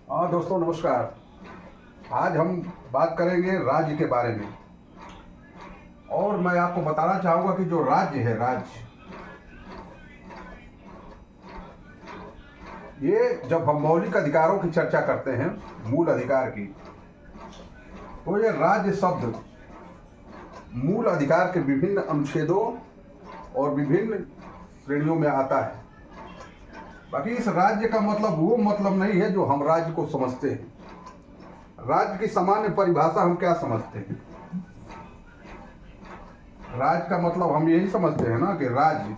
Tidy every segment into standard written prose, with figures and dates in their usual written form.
हाँ दोस्तों, नमस्कार। आज हम बात करेंगे राज्य के बारे में। और मैं आपको बताना चाहूँगा कि जो राज्य है, ये जब हम मौलिक अधिकारों की चर्चा करते हैं, मूल अधिकार की, तो ये राज्य शब्द मूल अधिकार के विभिन्न अनुच्छेदों और विभिन्न श्रेणियों में आता है। बाकी इस राज्य का मतलब वो मतलब नहीं है जो हम राज्य को समझते हैं। राज्य की सामान्य परिभाषा हम क्या समझते हैं? राज्य का मतलब हम यही समझते हैं ना कि राज्य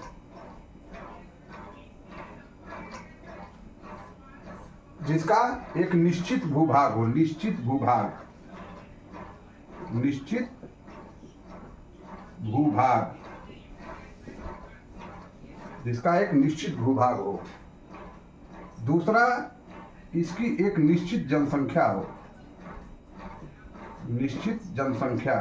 जिसका एक निश्चित भूभाग हो, निश्चित भूभाग, जिसका एक निश्चित भूभाग हो। दूसरा, इसकी एक निश्चित जनसंख्या हो, निश्चित जनसंख्या।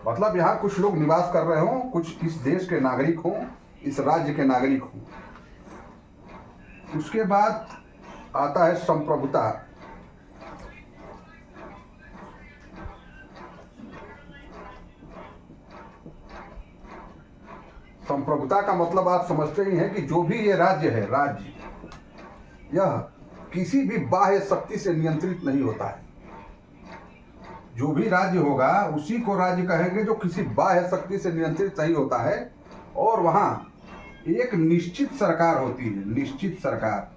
मतलब यहाँ कुछ लोग निवास कर रहे हों, कुछ इस देश के नागरिक हों, इस राज्य के नागरिक हों। उसके बाद आता है संप्रभुता। संप्रभुता का मतलब आप समझते ही हैं कि जो भी ये राज्य है, यह किसी भी बाह्य शक्ति से नियंत्रित नहीं होता है। जो भी राज्य होगा उसी को राज्य कहेंगे जो किसी बाह्य शक्ति से नियंत्रित नहीं होता है। और वहां एक निश्चित सरकार होती है, निश्चित सरकार।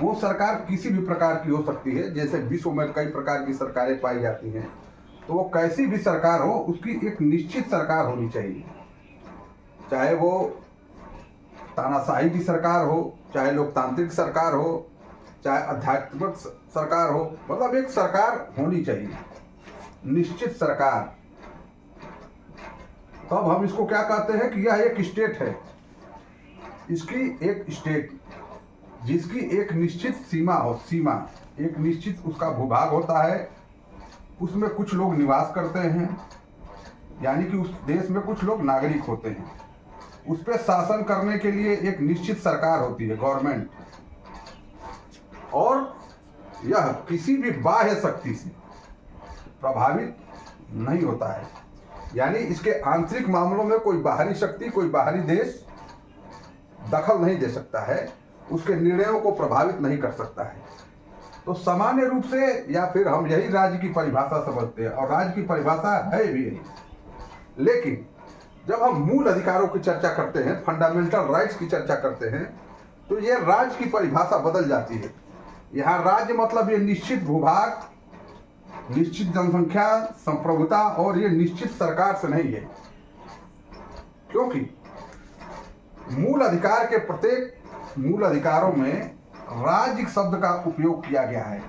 वो सरकार किसी भी प्रकार की हो सकती है, जैसे विश्व में कई प्रकार की सरकारें पाई जाती हैं। तो वो कैसी भी सरकार हो, उसकी एक निश्चित सरकार होनी चाहिए। चाहे वो तानाशाही की सरकार हो, चाहे लोकतांत्रिक सरकार हो, चाहे आध्यात्मिक सरकार हो, मतलब एक सरकार होनी चाहिए, निश्चित सरकार। तब हम इसको क्या कहते हैं कि यह एक स्टेट है। इसकी एक स्टेट जिसकी एक निश्चित सीमा हो, एक निश्चित उसका भूभाग होता है, उसमें कुछ लोग निवास करते हैं, यानी कि उस देश में कुछ लोग नागरिक होते हैं। उस पर शासन करने के लिए एक निश्चित सरकार होती है, गवर्नमेंट। और यह किसी भी बाह्य शक्ति से प्रभावित नहीं होता है, यानी इसके आंतरिक मामलों में कोई बाहरी शक्ति, कोई बाहरी देश दखल नहीं दे सकता है, उसके निर्णयों को प्रभावित नहीं कर सकता है। तो सामान्य रूप से, या फिर हम यही राज्य की परिभाषा समझते हैं, और राज्य की परिभाषा है भी यही। लेकिन जब हम मूल अधिकारों की चर्चा करते हैं, फंडामेंटल राइट्स की चर्चा करते हैं, तो यह राज्य की परिभाषा बदल जाती है। यहाँ राज्य मतलब ये निश्चित भूभाग, निश्चित जनसंख्या, संप्रभुता और ये निश्चित सरकार से नहीं है। क्योंकि मूल अधिकार के प्रत्येक मूल अधिकारों में राज्य शब्द का उपयोग किया गया है।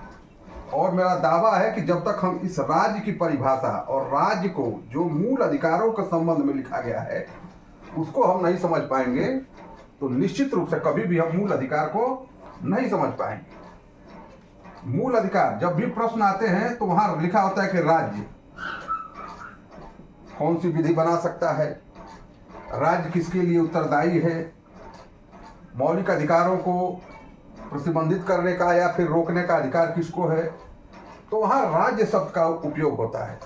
और मेरा दावा है कि जब तक हम इस राज्य की परिभाषा और राज्य को जो मूल अधिकारों के संबंध में लिखा गया है उसको हम नहीं समझ पाएंगे, तो निश्चित रूप से कभी भी हम मूल अधिकार को नहीं समझ पाएंगे। मूल अधिकार, जब भी प्रश्न आते हैं तो वहां लिखा होता है कि राज्य कौन सी विधि बना सकता है, राज्य किसके लिए उत्तरदायी है, मौलिक अधिकारों को प्रतिबंधित करने का या फिर रोकने का अधिकार किसको है। तो वहां राज्य शब्द का उपयोग होता है।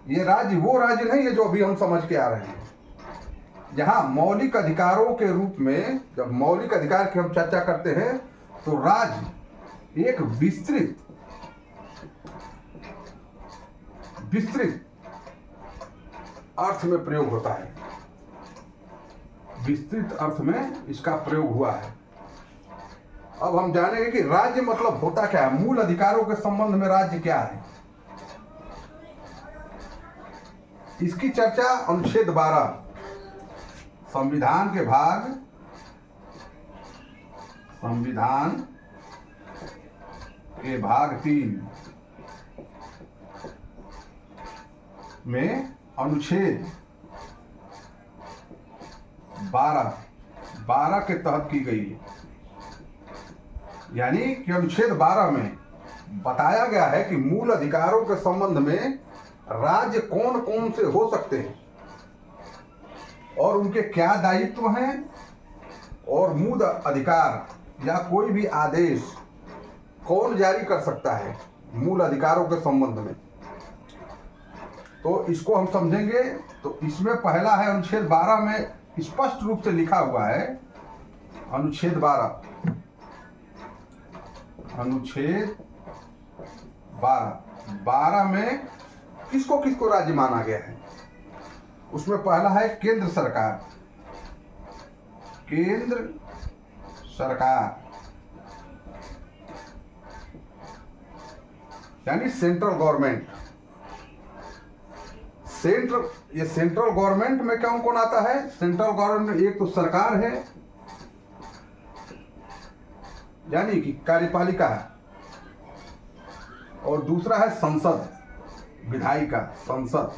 ये राज्य वो राज्य नहीं है जो अभी हम समझ के आ रहे हैं। जहां मौलिक अधिकारों के रूप में, जब मौलिक अधिकार की हम चर्चा करते हैं, तो राज्य एक विस्तृत अर्थ में प्रयोग होता है, विस्तृत अर्थ में इसका प्रयोग हुआ है। अब हम जानेंगे कि राज्य मतलब होता क्या है, मूल अधिकारों के संबंध में राज्य क्या है। इसकी चर्चा अनुच्छेद 12 संविधान के भाग 3 में अनुच्छेद 12 के तहत की गई है। यानी कि अनुच्छेद 12 में बताया गया है कि मूल अधिकारों के संबंध में राज्य कौन कौन से हो सकते हैं और उनके क्या दायित्व हैं और मूल अधिकार या कोई भी आदेश कौन जारी कर सकता है मूल अधिकारों के संबंध में, तो इसको हम समझेंगे। तो इसमें पहला है अनुच्छेद 12 में स्पष्ट रूप से लिखा हुआ है, अनुच्छेद 12 में किसको किसको राज्य माना गया है। उसमें पहला है केंद्र सरकार यानी सेंट्रल गवर्नमेंट। ये सेंट्रल गवर्नमेंट में कौन कौन आता है? सेंट्रल गवर्नमेंट एक तो सरकार है यानी कि कार्यपालिका है, और दूसरा है संसद, विधायिका, संसद।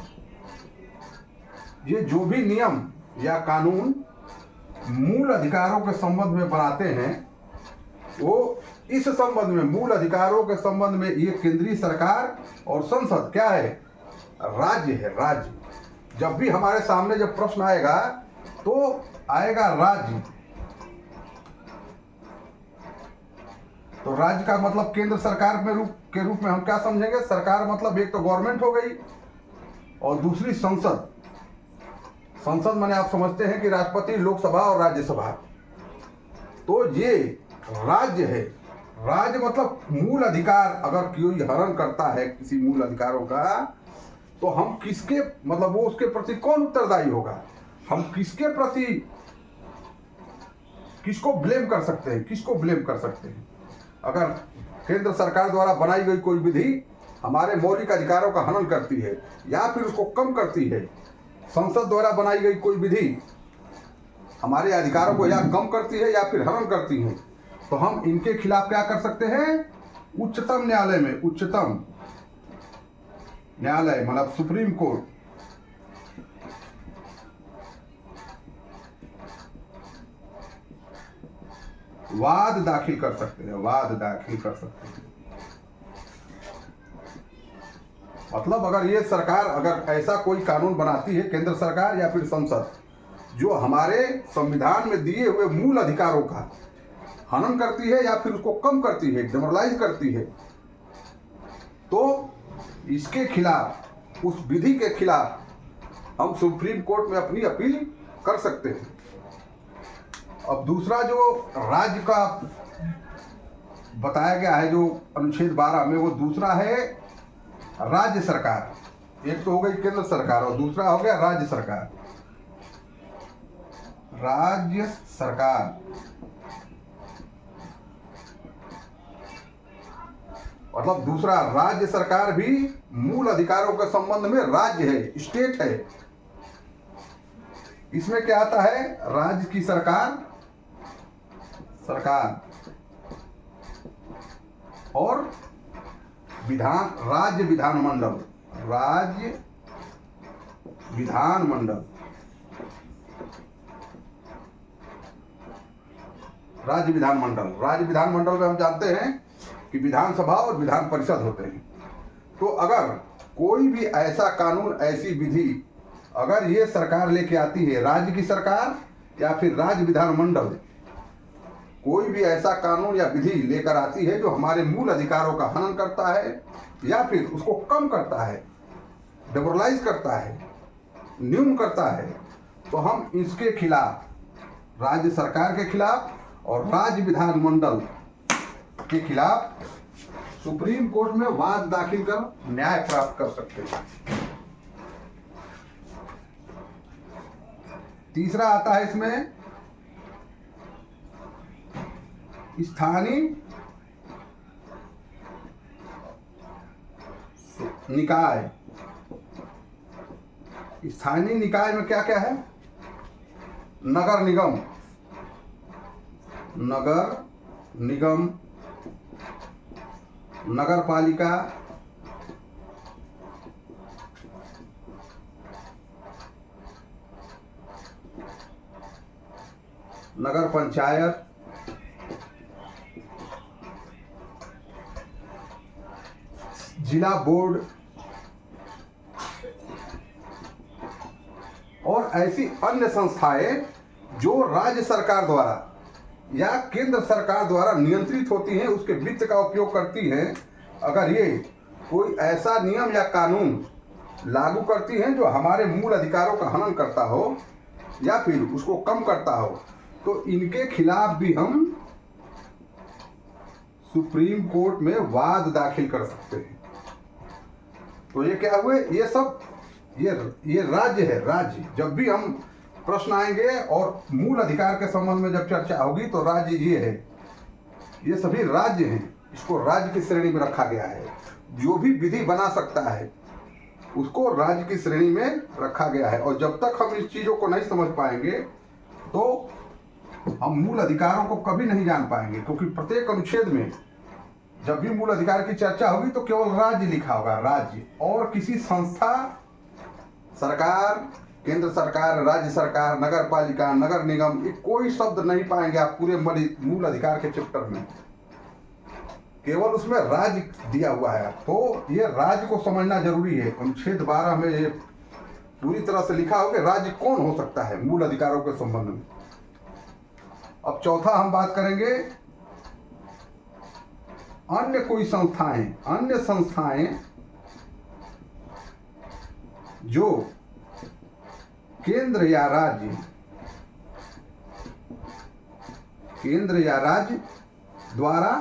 ये जो भी नियम या कानून मूल अधिकारों के संबंध में बनाते हैं, वो इस संबंध में मूल अधिकारों के संबंध में ये केंद्रीय सरकार और संसद क्या है? राज्य है। राज्य जब भी हमारे सामने जब प्रश्न आएगा तो आएगा राज्य। तो राज्य का मतलब केंद्र सरकार के रूप में हम क्या समझेंगे? सरकार मतलब एक तो गवर्नमेंट हो गई और दूसरी संसद। संसद माने आप समझते हैं कि राष्ट्रपति, लोकसभा और राज्यसभा। तो ये राज्य है। राज्य मतलब मूल अधिकार अगर कोई हनन करता है किसी मूल अधिकारों का, तो हम किसके मतलब वो उसके प्रति कौन उत्तरदायी होगा? हम किसके प्रति किसको ब्लेम कर सकते हैं? किसको ब्लेम कर सकते हैं? अगर केंद्र सरकार द्वारा बनाई गई कोई विधि हमारे मौलिक अधिकारों का हनन करती है या फिर उसको कम करती है, संसद द्वारा बनाई गई कोई विधि हमारे अधिकारों को या कम करती है या फिर हनन करती है, तो हम इनके खिलाफ क्या कर सकते हैं? उच्चतम न्यायालय में, उच्चतम न्यायालय मतलब सुप्रीम कोर्ट, वाद दाखिल कर सकते हैं। वाद दाखिल कर सकते हैं मतलब अगर ये सरकार अगर ऐसा कोई कानून बनाती है, केंद्र सरकार या फिर संसद, जो हमारे संविधान में दिए हुए मूल अधिकारों का हनन करती है या फिर उसको कम करती है, डिमोरलाइज करती है, तो इसके खिलाफ, उस विधि के खिलाफ हम सुप्रीम कोर्ट में अपनी अपील कर सकते हैं। अब दूसरा जो राज्य का बताया गया है जो अनुच्छेद 12 में, वो दूसरा है राज्य सरकार। एक तो हो गई केंद्र सरकार और दूसरा हो गया राज्य सरकार। राज्य सरकार मतलब दूसरा, राज्य सरकार भी मूल अधिकारों के संबंध में राज्य है, स्टेट है। इसमें क्या आता है? राज्य की सरकार और राज्य विधानमंडल, राज्य विधानमंडल, राज्य विधानमंडल में हम जानते हैं कि विधानसभा और विधान परिषद होते हैं। तो अगर कोई भी ऐसा कानून, ऐसी विधि अगर ये सरकार लेके आती है, राज्य की सरकार या फिर राज्य विधानमंडल, कोई भी ऐसा कानून या विधि लेकर आती है जो हमारे मूल अधिकारों का हनन करता है या फिर उसको कम करता है, डिमोरलाइज करता है, न्यून करता है, तो हम इसके खिलाफ, राज्य सरकार के खिलाफ और राज्य विधानमंडल के खिलाफ सुप्रीम कोर्ट में वाद दाखिल कर न्याय प्राप्त कर सकते हैं। तीसरा आता है इसमें स्थानीय निकाय। स्थानीय निकाय में क्या क्या है? नगर निगम, नगर पालिका, नगर पंचायत, जिला बोर्ड और ऐसी अन्य संस्थाएं जो राज्य सरकार द्वारा या केंद्र सरकार द्वारा नियंत्रित होती हैं, उसके वित्त का उपयोग करती हैं, अगर ये कोई ऐसा नियम या कानून लागू करती हैं जो हमारे मूल अधिकारों का हनन करता हो या फिर उसको कम करता हो, तो इनके खिलाफ भी हम सुप्रीम कोर्ट में वाद दाखिल कर सकते हैं। तो ये क्या हुए, ये सब ये राज्य है। राज्य, जब भी हम प्रश्न आएंगे और मूल अधिकार के संबंध में जब चर्चा होगी तो राज्य ये है, ये सभी राज्य हैं, इसको राज्य की श्रेणी में रखा गया है। जो भी विधि बना सकता है उसको राज्य की श्रेणी में रखा गया है। और जब तक हम इस चीजों को नहीं समझ पाएंगे तो हम मूल अधिकारों को कभी नहीं जान पाएंगे, क्योंकि प्रत्येक अनुच्छेद में जब भी मूल अधिकार की चर्चा होगी तो केवल राज्य लिखा होगा, राज्य, और किसी संस्था, सरकार, केंद्र सरकार, राज्य सरकार, नगर पालिका, नगर निगम, ये कोई शब्द नहीं पाएंगे आप पूरे मूल अधिकार के चैप्टर में। केवल उसमें राज्य दिया हुआ है। तो ये राज्य को समझना जरूरी है। अनुच्छेद 12 में ये पूरी तरह से लिखा हो कि राज्य कौन हो सकता है मूल अधिकारों के संबंध में। अब चौथा हम बात करेंगे अन्य कोई संस्थाएं, अन्य संस्थाएं जो केंद्र या राज्य द्वारा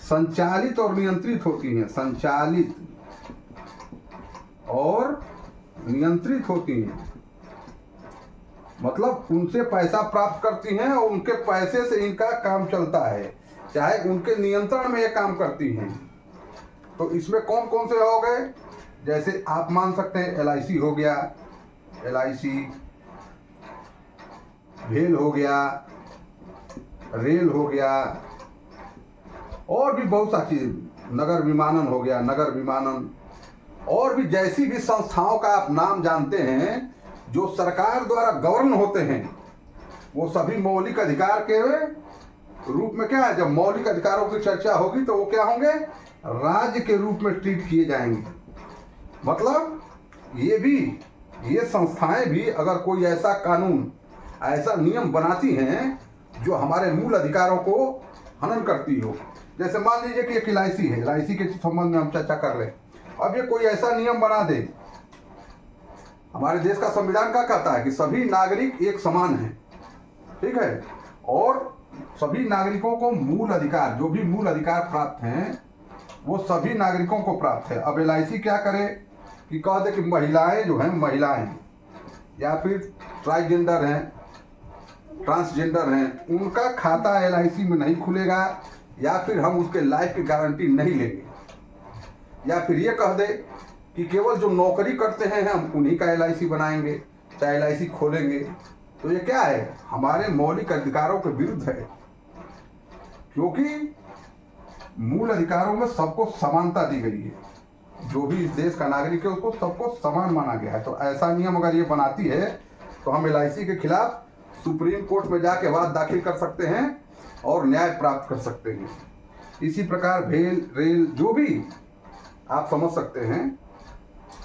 संचालित और नियंत्रित होती हैं, संचालित और नियंत्रित होती हैं, मतलब उनसे पैसा प्राप्त करती हैं और उनके पैसे से इनका काम चलता है, चाहे उनके नियंत्रण में ये काम करती हैं। तो इसमें कौन कौन से हो गए, जैसे आप मान सकते हैं LIC हो गया, LIC, भेल हो गया, रेल हो गया, और भी बहुत सा चीज, नगर विमानन हो गया, नगर विमानन, और भी जैसी भी संस्थाओं का आप नाम जानते हैं जो सरकार द्वारा गवर्न होते हैं, वो सभी मौलिक अधिकार के रूप में क्या है, जब मौलिक अधिकारों की चर्चा होगी तो वो क्या होंगे, राज्य के रूप में ट्रीट किए जाएंगे। मतलब ये संस्थाएं भी अगर कोई ऐसा कानून, ऐसा नियम बनाती हैं जो हमारे मूल अधिकारों को हनन करती हो, जैसे मान लीजिए कि एक LIC है, LIC के संबंध में हम चर्चा कर रहे हैं। अब ये कोई ऐसा नियम बना दे, हमारे देश का संविधान क्या कहता है कि सभी नागरिक एक समान हैं, ठीक है, और सभी नागरिकों को मूल अधिकार, जो भी मूल अधिकार प्राप्त हैं वो सभी नागरिकों को प्राप्त है। अब LIC क्या करे कि कह दे कि महिलाएं जो हैं, महिलाएं या फिर ट्रांसजेंडर हैं, ट्रांसजेंडर हैं, उनका खाता LIC में नहीं खुलेगा, या फिर हम उसके लाइफ की गारंटी नहीं लेंगे, या फिर ये कह दे कि केवल जो नौकरी करते हैं हम उन्हीं का LIC बनाएंगे, चाहे LIC खोलेंगे। तो ये क्या है, हमारे मौलिक अधिकारों के विरुद्ध है, क्योंकि मूल अधिकारों में सबको समानता दी गई है। जो भी इस देश का नागरिक है उसको सबको समान माना गया है। तो ऐसा नियम अगर ये बनाती है तो हम LIC के खिलाफ सुप्रीम कोर्ट में जाके वाद दाखिल कर सकते हैं और न्याय प्राप्त कर सकते हैं। इसी प्रकार भेल, रेल, जो भी आप समझ सकते हैं,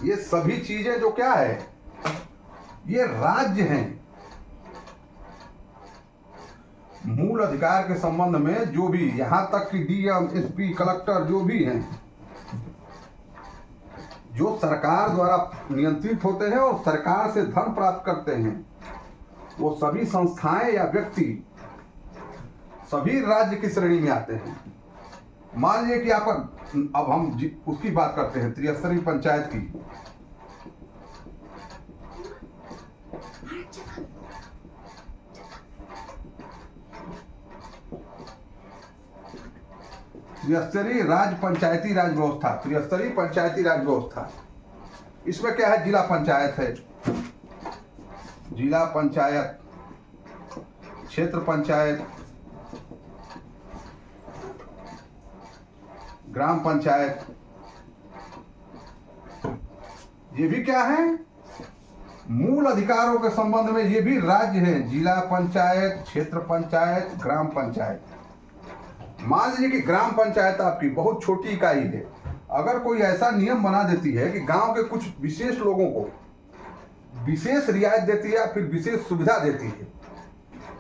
ये सभी चीजें जो क्या है, ये राज्य हैं। मूल अधिकार के संबंध में जो भी, यहां तक कि DM, SP, कलेक्टर जो भी हैं, जो सरकार द्वारा नियंत्रित होते हैं और सरकार से धन प्राप्त करते हैं, वो सभी संस्थाएं या व्यक्ति सभी राज्य की श्रेणी में आते हैं। मान लीजिए कि अब हम उसकी बात करते हैं, त्रिस्तरीय पंचायत की। त्रिस्तरीय राज्य पंचायती राज व्यवस्था, त्रिस्तरीय पंचायती राज व्यवस्था, इसमें क्या है, जिला पंचायत है, जिला पंचायत, क्षेत्र पंचायत, ग्राम पंचायत, ये भी क्या है, मूल अधिकारों के संबंध में ये भी राज्य है। जिला पंचायत, क्षेत्र पंचायत, ग्राम पंचायत। मान लीजिए कि ग्राम पंचायत आपकी बहुत छोटी इकाई है, अगर कोई ऐसा नियम बना देती है कि गांव के कुछ विशेष लोगों को विशेष रियायत देती है या फिर विशेष सुविधा देती है,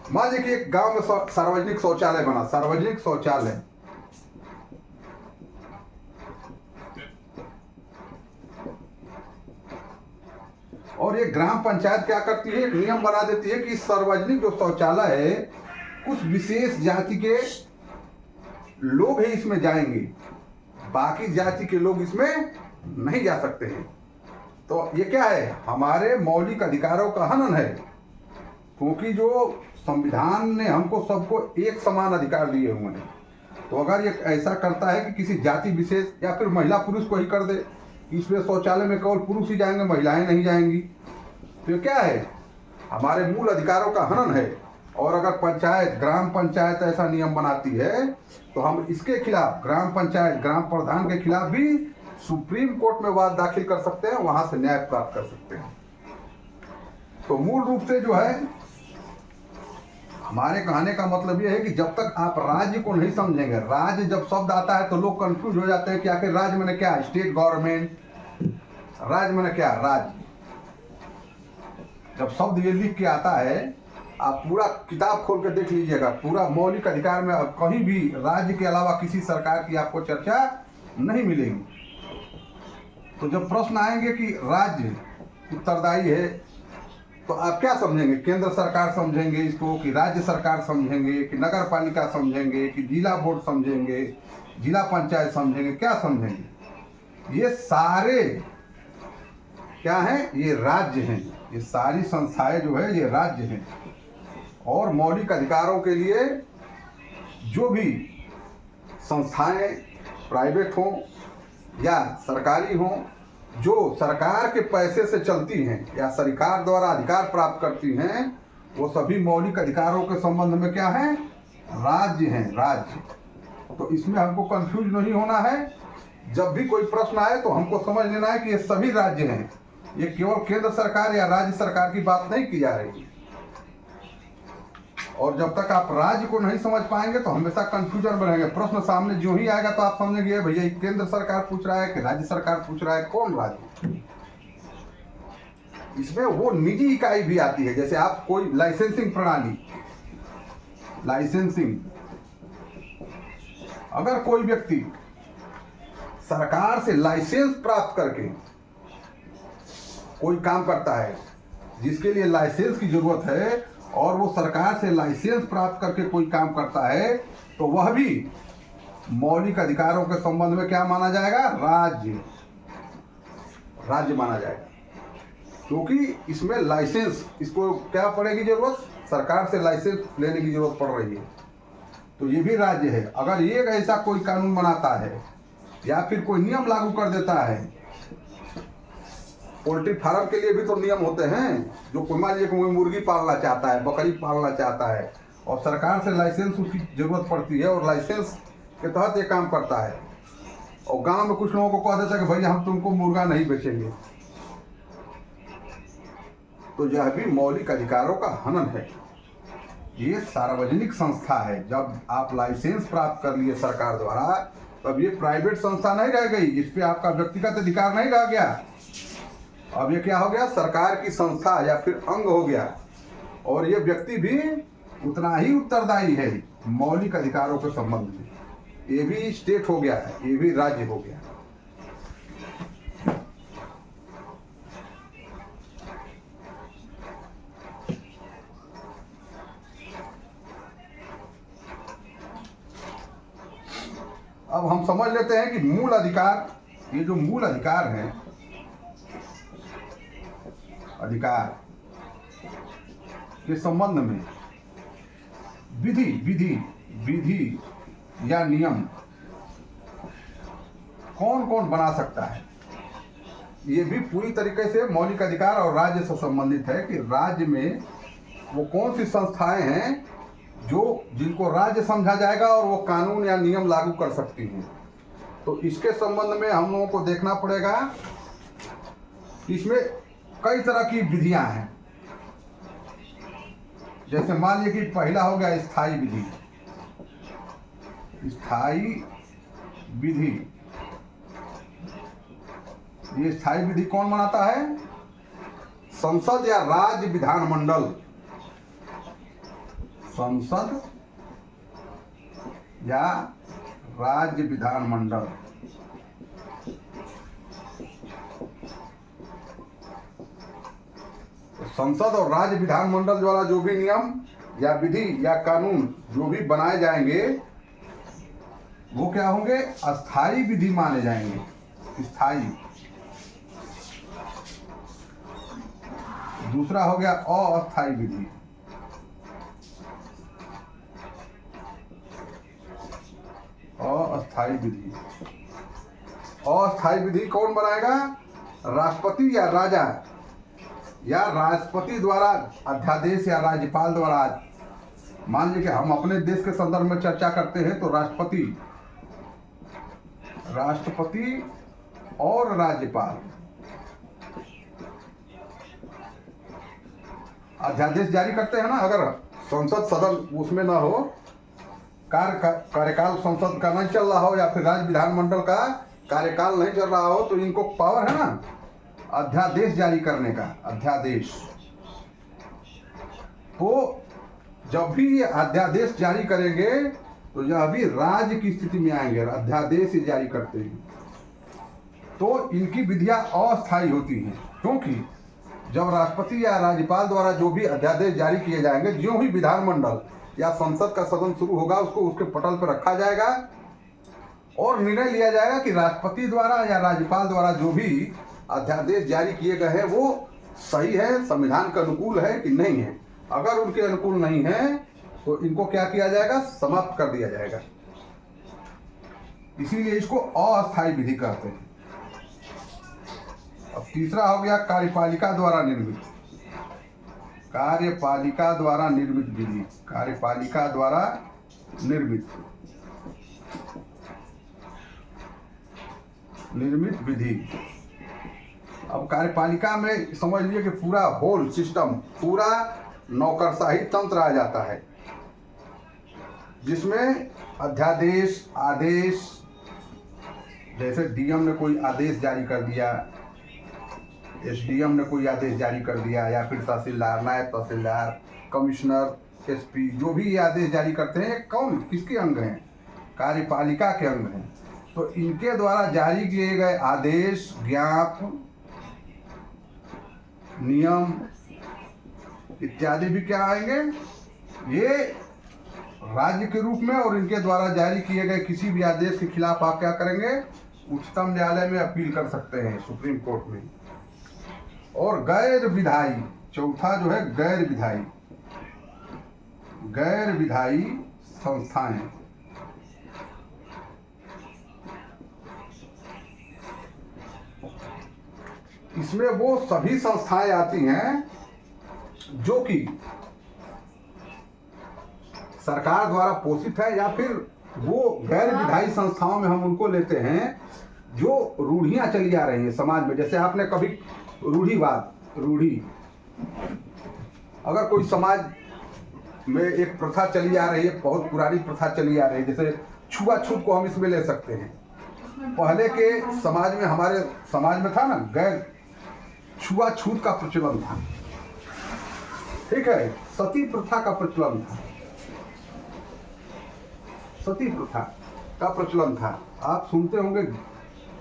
मान लीजिए कि एक गांव में सार्वजनिक शौचालय बना, सार्वजनिक शौचालय, और ये ग्राम पंचायत क्या करती है, एक नियम बना देती है कि सार्वजनिक जो शौचालय है कुछ विशेष जाति के लोग ही इसमें जाएंगे, बाकी जाति के लोग इसमें नहीं जा सकते हैं। तो ये क्या है, हमारे मौलिक अधिकारों का हनन है, क्योंकि जो संविधान ने हमको सबको एक समान अधिकार दिए हुए हैं। तो अगर ये ऐसा करता है कि किसी जाति विशेष या फिर महिला पुरुष को ही कर दे, इसमें शौचालय में केवल पुरुष ही जाएंगे, महिलाएं नहीं जाएंगी, तो ये क्या है, हमारे मूल अधिकारों का हनन है। और अगर पंचायत, ग्राम पंचायत ऐसा नियम बनाती है तो हम इसके खिलाफ, ग्राम पंचायत, ग्राम प्रधान के खिलाफ भी सुप्रीम कोर्ट में वाद दाखिल कर सकते हैं, वहां से न्याय प्राप्त कर सकते हैं। तो मूल रूप से जो है हमारे कहने का मतलब यह है कि जब तक आप राज्य को नहीं समझेंगे, राज्य जब शब्द आता है तो लोग कंफ्यूज हो जाते हैं कि आखिर राज्य मैंने क्या, स्टेट गवर्नमेंट, राज्य मैंने क्या, राज्य। जब शब्द ये लिख के आता है, आप पूरा किताब खोल के देख लीजिएगा, पूरा मौलिक अधिकार में अब कहीं भी राज्य के अलावा किसी सरकार की आपको चर्चा नहीं मिलेगी। तो जब प्रश्न आएंगे कि राज्य उत्तरदायी है, तो आप क्या समझेंगे, केंद्र सरकार समझेंगे इसको, कि राज्य सरकार समझेंगे, कि नगर पालिका समझेंगे, कि जिला बोर्ड समझेंगे, जिला पंचायत समझेंगे, क्या समझेंगे? ये सारे क्या हैं, ये राज्य हैं, ये सारी संस्थाएं जो है ये राज्य हैं। और मौलिक अधिकारों के लिए जो भी संस्थाएं प्राइवेट हों या सरकारी हों, जो सरकार के पैसे से चलती हैं या सरकार द्वारा अधिकार प्राप्त करती हैं, वो सभी मौलिक अधिकारों के संबंध में क्या है, राज्य हैं, राज्य। तो इसमें हमको कंफ्यूज नहीं होना है। जब भी कोई प्रश्न आए तो हमको समझ लेना है कि ये सभी राज्य हैं, ये केवल केंद्र सरकार या राज्य सरकार की बात नहीं की जा रही। और जब तक आप राज्य को नहीं समझ पाएंगे तो हमेशा कंफ्यूजन में रहेंगे। प्रश्न सामने जो ही आएगा तो आप समझेंगे भैया केंद्र सरकार पूछ रहा है कि राज्य सरकार पूछ रहा है, कौन राज्य। इसमें वो निजी इकाई भी आती है, जैसे आप कोई लाइसेंसिंग प्रणाली, लाइसेंसिंग, अगर कोई व्यक्ति सरकार से लाइसेंस प्राप्त करके कोई काम करता है जिसके लिए लाइसेंस की जरूरत है, और वो सरकार से लाइसेंस प्राप्त करके कोई काम करता है, तो वह भी मौलिक अधिकारों के संबंध में क्या माना जाएगा, राज्य, राज्य माना जाएगा। क्योंकि इसमें लाइसेंस, इसको क्या पड़ेगी जरूरत, सरकार से लाइसेंस लेने की जरूरत पड़ रही है, तो ये भी राज्य है। अगर ये ऐसा कोई कानून बनाता है या फिर कोई नियम लागू कर देता है, पोल्ट्री फार्म के लिए भी तो नियम होते हैं, जो कोई मान लीजिए कोई मुर्गी पालना चाहता है, बकरी पालना चाहता है, और सरकार से लाइसेंस उसकी जरूरत पड़ती है, और लाइसेंस के तहत ये काम करता है, और गांव में कुछ लोगों को कह देता है कि भैया हम तुमको मुर्गा नहीं बेचेंगे, तो यह भी मौलिक अधिकारों का हनन है। ये सार्वजनिक संस्था है। जब आप लाइसेंस प्राप्त कर लिए सरकार द्वारा, तब ये प्राइवेट संस्था नहीं रह गई, इस पे आपका व्यक्तिगत अधिकार नहीं रह गया। अब ये क्या हो गया, सरकार की संस्था या फिर अंग हो गया, और ये व्यक्ति भी उतना ही उत्तरदायी है मौलिक अधिकारों के संबंध में। ये भी स्टेट हो गया है, ये भी राज्य हो गया। अब हम समझ लेते हैं कि मूल अधिकार, ये जो मूल अधिकार है, अधिकार के संबंध में विधि विधि विधि या नियम कौन कौन बना सकता है, ये भी पूरी तरीके से मौलिक अधिकार और राज्य से संबंधित है कि राज्य में वो कौन सी संस्थाएं हैं जो जिनको राज्य समझा जाएगा और वो कानून या नियम लागू कर सकती हैं। तो इसके संबंध में हम लोगों को देखना पड़ेगा। इसमें कई तरह की विधियां हैं, जैसे मान लीजिए कि पहला हो गया स्थायी विधि। स्थायी विधि, ये स्थायी विधि कौन बनाता है, संसद या राज्य विधानमंडल। संसद या राज्य विधानमंडल। संसद और राज्य विधानमंडल द्वारा जो भी नियम या विधि या कानून जो भी बनाए जाएंगे वो क्या होंगे? अस्थायी विधि माने जाएंगे, स्थायी। दूसरा हो गया अस्थायी विधि। अस्थायी विधि, अस्थायी विधि कौन बनाएगा? राष्ट्रपति या राजा या राष्ट्रपति द्वारा अध्यादेश या राज्यपाल द्वारा। मान लीजिए कि हम अपने देश के संदर्भ में चर्चा करते हैं तो राष्ट्रपति और राज्यपाल अध्यादेश जारी करते हैं ना। अगर संसद सदन उसमें ना हो, कार्यकाल संसद का नहीं चल रहा हो या फिर राज्य विधानमंडल का कार्यकाल नहीं चल रहा हो तो इनको पावर है ना अध्यादेश जारी करने का। अध्यादेश तो जब भी ये अध्यादेश जारी करेंगे तो यह भी राज्य की स्थिति में आएंगे। अध्यादेश जारी करते हैं तो इनकी विधियां अस्थायी होती हैं, क्योंकि जब राष्ट्रपति या राज्यपाल द्वारा जो भी अध्यादेश जारी किए जाएंगे, जो ही विधानमंडल या संसद का सदन शुरू होगा उसको उसके पटल पर रखा जाएगा और निर्णय लिया जाएगा कि राष्ट्रपति द्वारा या राज्यपाल द्वारा जो भी अध्यादेश जारी किए गए हैं वो सही है, संविधान के अनुकूल है कि नहीं है। अगर उनके अनुकूल नहीं है तो इनको क्या किया जाएगा? समाप्त कर दिया जाएगा। इसीलिए इसको अस्थायी विधि कहते हैं। अब तीसरा हो गया कार्यपालिका द्वारा निर्मित। कार्यपालिका द्वारा निर्मित विधि। कार्यपालिका द्वारा निर्मित विधि। अब कार्यपालिका में समझ लीजिए कि पूरा होल सिस्टम, पूरा नौकरशाही तंत्र आ जाता है, जिसमें अध्यादेश, आदेश, जैसे डीएम ने कोई आदेश जारी कर दिया, एसडीएम ने कोई आदेश जारी कर दिया, या फिर तहसीलदार, नायब तहसीलदार, कमिश्नर, एसपी, जो भी ये आदेश जारी करते हैं, कौन किसके अंग हैं? कार्यपालिका के अंग हैं। तो इनके द्वारा जारी किए गए आदेश, ज्ञापन, नियम इत्यादि भी क्या आएंगे? ये राज्य के रूप में, और इनके द्वारा जारी किए गए किसी भी आदेश के खिलाफ आप क्या करेंगे? उच्चतम न्यायालय में अपील कर सकते हैं, सुप्रीम कोर्ट में। और गैर विधायी, चौथा जो है गैर विधायी, गैर विधायी संस्थाएं। इसमें वो सभी संस्थाएं आती हैं जो कि सरकार द्वारा पोषित है, या फिर वो गैर विधायी संस्थाओं में हम उनको लेते हैं जो रूढ़ियां चली आ रही हैं समाज में। जैसे आपने कभी रूढ़ी, अगर कोई समाज में एक प्रथा चली आ रही है, बहुत पुरानी प्रथा चली आ रही है, जैसे छुआछूत को हम इसमें ले सकते हैं। पहले के समाज में, हमारे समाज में था ना, गैर छुआछूत का प्रचलन था, ठीक है, सती प्रथा का प्रचलन था, सती प्रथा का प्रचलन था। आप सुनते होंगे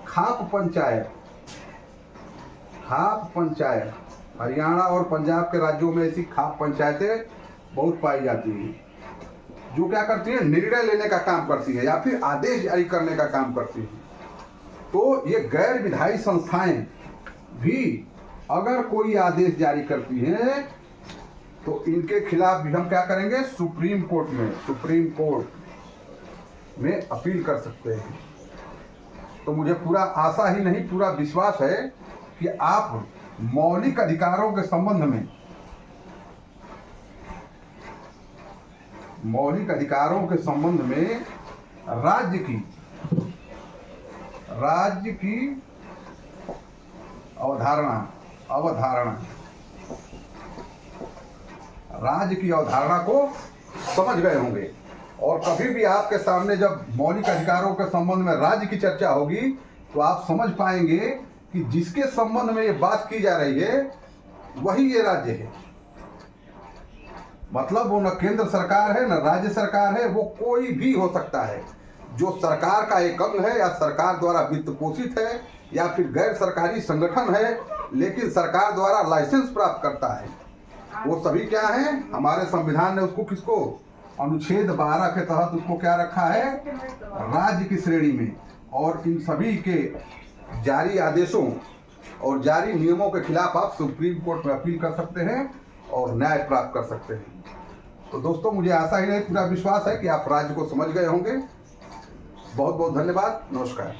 खाप पंचायत, खाप पंचायत, हरियाणा और पंजाब के राज्यों में ऐसी खाप पंचायतें बहुत पाई जाती हैं, जो क्या करती है? निर्णय लेने का काम करती है या फिर आदेश जारी करने का काम करती है। तो ये गैर विधायी संस्थाएं भी अगर कोई आदेश जारी करती हैं तो इनके खिलाफ भी हम क्या करेंगे? सुप्रीम कोर्ट में अपील कर सकते हैं। तो मुझे पूरा आशा ही नहीं, पूरा विश्वास है कि आप मौलिक अधिकारों के संबंध में, मौलिक अधिकारों के संबंध में राज्य की राज्य की अवधारणा को समझ गए होंगे। और कभी भी आपके सामने जब मौलिक अधिकारों के संबंध में राज्य की चर्चा होगी तो आप समझ पाएंगे कि जिसके संबंध में ये बात की जा रही है वही ये राज्य है। मतलब वो न केंद्र सरकार है न राज्य सरकार है, वो कोई भी हो सकता है जो सरकार का एक अंग है या सरकार द्वारा वित्त पोषित है या फिर गैर सरकारी संगठन है लेकिन सरकार द्वारा लाइसेंस प्राप्त करता है, वो सभी क्या है, हमारे संविधान ने उसको किसको अनुच्छेद 12 के तहत उसको क्या रखा है, राज्य की श्रेणी में। और इन सभी के जारी आदेशों और जारी नियमों के खिलाफ आप सुप्रीम कोर्ट में अपील कर सकते हैं और न्याय प्राप्त कर सकते हैं। तो दोस्तों, मुझे आशा ही नहीं पूरा विश्वास है कि आप राज्य को समझ गए होंगे। बहुत बहुत धन्यवाद। नमस्कार।